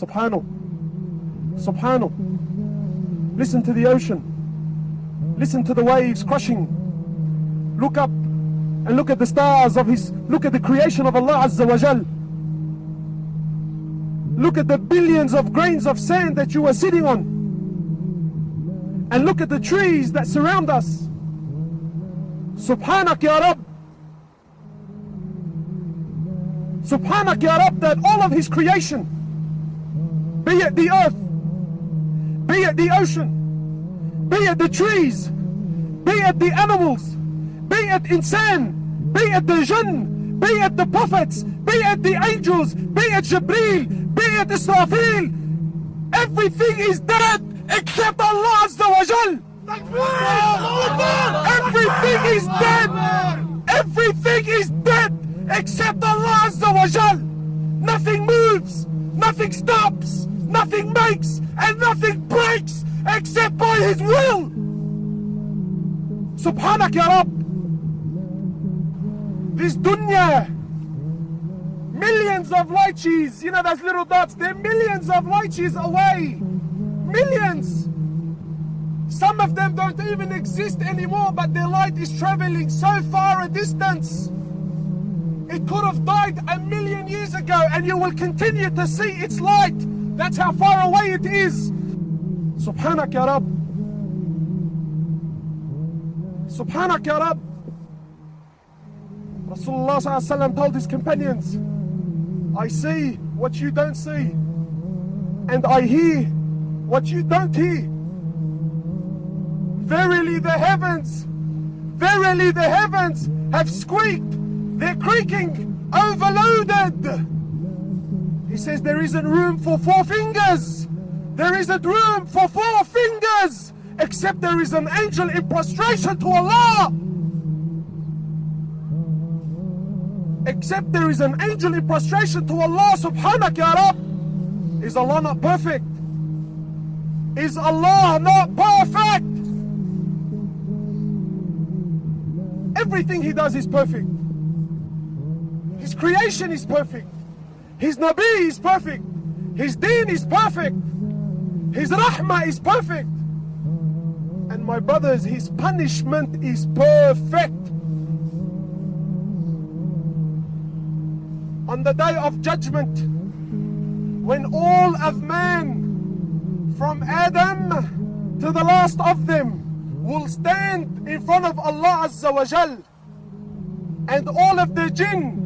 Subhanahu. Subhanahu. Listen to the ocean. Listen to the waves crushing. Look up and look at the stars of look at the creation of Allah Azza wa Jal. Look at the billions of grains of sand that you are sitting on. And look at the trees that surround us. Subhanak Ya Rabb. Subhanak Ya Rabb, that all of His creation, be it the earth, be it the ocean, be it the trees, be it the animals, be it insan, be it the jinn, be it the prophets, be it the angels, be it Jibreel, be it Israfil, everything is dead except Allah Azza wa Jal. Everything is dead. Everything is dead except Allah Azza wa Jal. Nothing moves, nothing stops, nothing makes, and nothing breaks except by His will. Subhanak Ya Rabb. This dunya, millions of light years, you know those little dots, they're millions of light years away. Millions. Some of them don't even exist anymore, but their light is traveling so far a distance. It could have died 1,000,000 years ago, and you will continue to see its light. That's how far away it is. Subhanak Ya Rabb. Subhanak Ya Rabb. Rasulullah sallallahu alaihi wasallam told his companions, I see what you don't see, and I hear what you don't hear. Verily the heavens have squeaked, they're creaking, overloaded. He says there isn't room for 4 fingers. There isn't room for 4 fingers, except there is an angel in prostration to Allah. Except there is an angel in prostration to Allah. Subhanak Ya Rabb. Is Allah not perfect? Is Allah not perfect? Everything He does is perfect. His creation is perfect. His Nabi is perfect. His deen is perfect. His rahmah is perfect. And my brothers, His punishment is perfect. On the day of judgment, when all of man, from Adam to the last of them, will stand in front of Allah Azza wa Jal, and all of the jinn,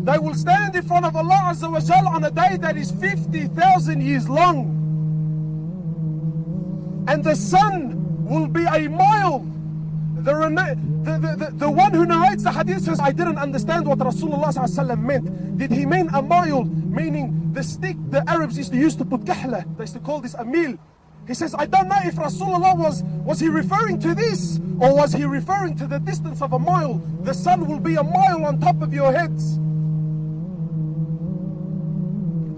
they will stand in front of Allah Azza wa Jal on a day that is 50,000 years long. And the sun will be a mile. The one who narrates the hadith says, I didn't understand what Rasulullah ﷺ meant. Did he mean a mile, meaning the stick the Arabs used to use to put kahla? They used to call this a mil. He says, I don't know if Rasulullah was he referring to this, or was he referring to the distance of a mile? The sun will be a mile on top of your heads.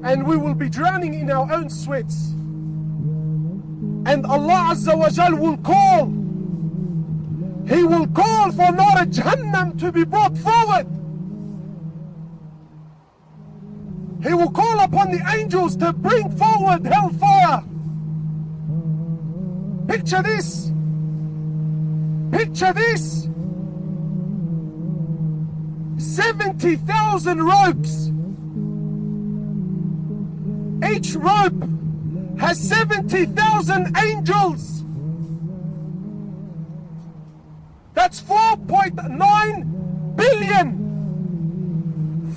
And we will be drowning in our own sweats. And Allah Azza wa Jal will call. He will call for Nar Jahannam to be brought forward. He will call upon the angels to bring forward hellfire. Picture this. Picture this. 70,000 ropes. Each rope has 70,000 angels. That's 4.9 billion.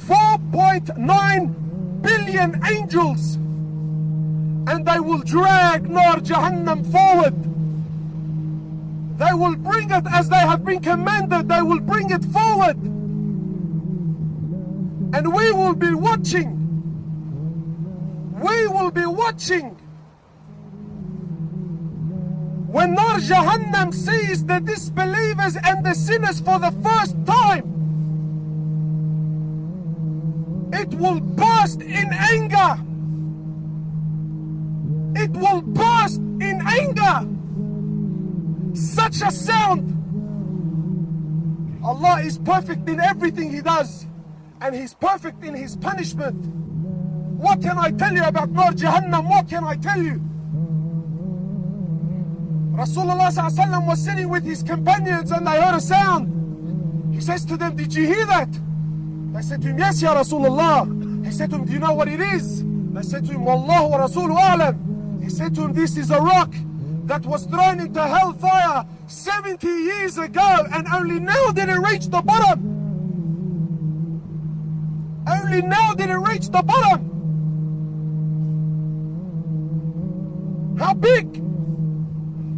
4.9 billion angels. And they will drag Nar Jahannam forward. They will bring it as they have been commanded. They will bring it forward. And we will be watching. We will be watching. When Nar Jahannam sees the disbelievers and the sinners for the first time, it will burst in anger. It will burst in anger. Such a sound. Allah is perfect in everything He does, and He's perfect in His punishment. What can I tell you about Nar Jahannam? What can I tell you? Rasulullah ﷺ was sitting with his companions and they heard a sound. He says to them, did you hear that? They said to him, yes, Ya Rasulullah. He said to him, do you know what it is? They said to him, Wallahu wa Rasuluhu a'lam. He said to him, this is a rock that was thrown into hellfire 70 years ago, and only now did it reach the bottom. Only now did it reach the bottom. How big?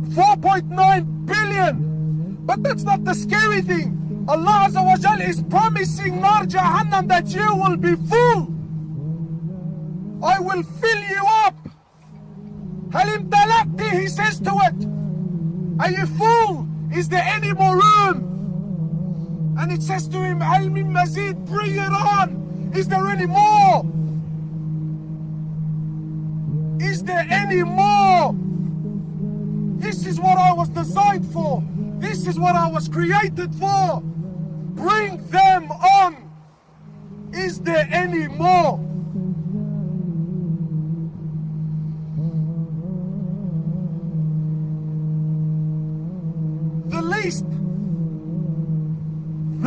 4.9 billion. But that's not the scary thing. Allah Azza wa Jal is promising Nar Jahannam that you will be full. I will fill you up. Halim talaqti, he says to it. Are you full? Is there any more room? And it says to him, Hal min mazid, bring it on. Is there any more? Is there any more? This is what I was designed for. This is what I was created for. Bring them on. Is there any more?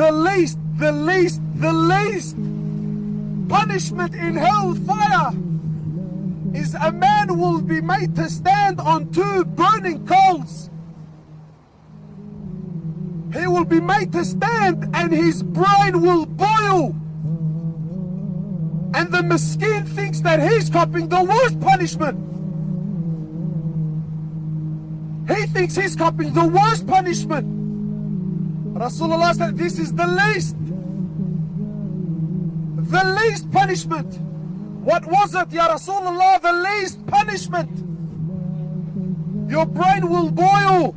The least punishment in hellfire is a man will be made to stand on two burning coals. He will be made to stand and his brain will boil. And the miskin thinks that he's copying the worst punishment. He thinks he's copying the worst punishment. Rasulullah said this is the least punishment. What was it, Ya Rasulullah? The least punishment. Your brain will boil.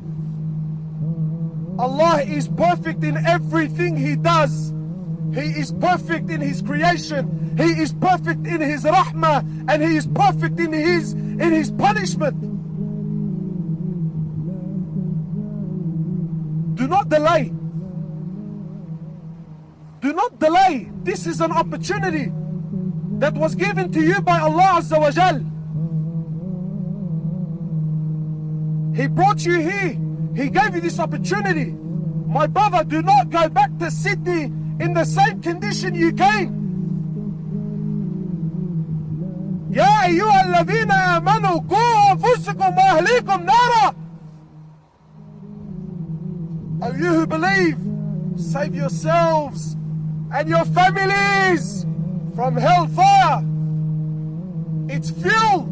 Allah is perfect in everything He does. He is perfect in His creation. He is perfect in His rahmah, and He is perfect in His punishment. Do not delay. Do not delay. This is an opportunity that was given to you by Allah Azza wa Jal. He brought you here. He gave you this opportunity. My brother, do not go back to Sydney in the same condition you came. Ya ayyuha alladhina amanu qu anfusakum wa ahlikum nara. O you who believe, save yourselves and your families from hellfire. Its fuel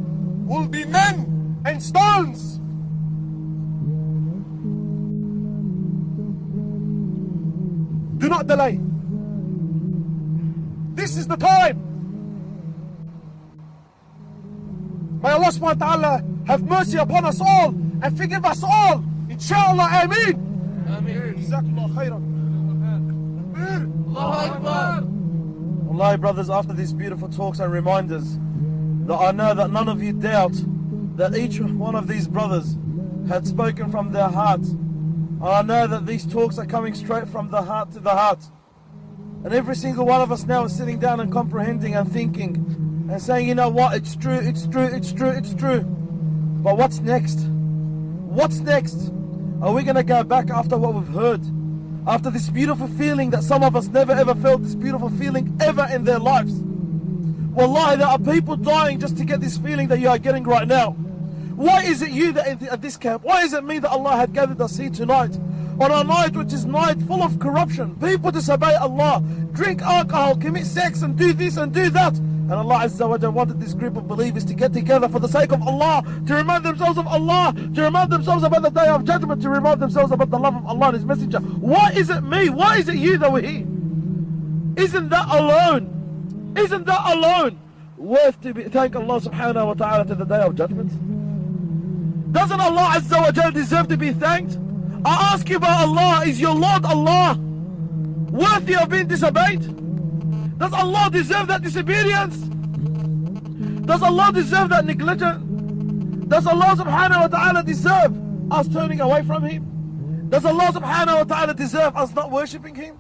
will be men and stones. Do not delay. This is the time. May Allah subhanahu wa ta'ala have mercy upon us all and forgive us all. Inshallah, Ameen. Ameen. Jazakallah khairan. Allahu Akbar. Wallahi, brothers, after these beautiful talks and reminders, that I know that none of you doubt that each one of these brothers had spoken from their heart. I know that these talks are coming straight from the heart to the heart. And every single one of us now is sitting down and comprehending and thinking and saying, you know what, it's true, it's true, it's true, it's true. But what's next? What's next? Are we going to go back after what we've heard? After this beautiful feeling that some of us never ever felt this beautiful feeling ever in their lives. Wallahi, there are people dying just to get this feeling that you are getting right now. Why is it you that at this camp? Why is it me that Allah had gathered us here tonight? On a night which is night full of corruption. People disobey Allah, drink alcohol, commit sex and do this and do that. And Allah Azza wa Jalla wanted this group of believers to get together for the sake of Allah, to remind themselves of Allah, to remind themselves about the day of judgment, to remind themselves about the love of Allah and His Messenger. Why is it me? Why is it you that we're here? Isn't that alone worth to thank Allah subhanahu wa ta'ala to the day of judgment? Doesn't Allah Azza wa Jalla deserve to be thanked? I ask you by Allah, is your Lord Allah worthy of being disobeyed? Does Allah deserve that disobedience? Does Allah deserve that negligence? Does Allah subhanahu wa ta'ala deserve us turning away from Him? Does Allah subhanahu wa ta'ala deserve us not worshipping Him?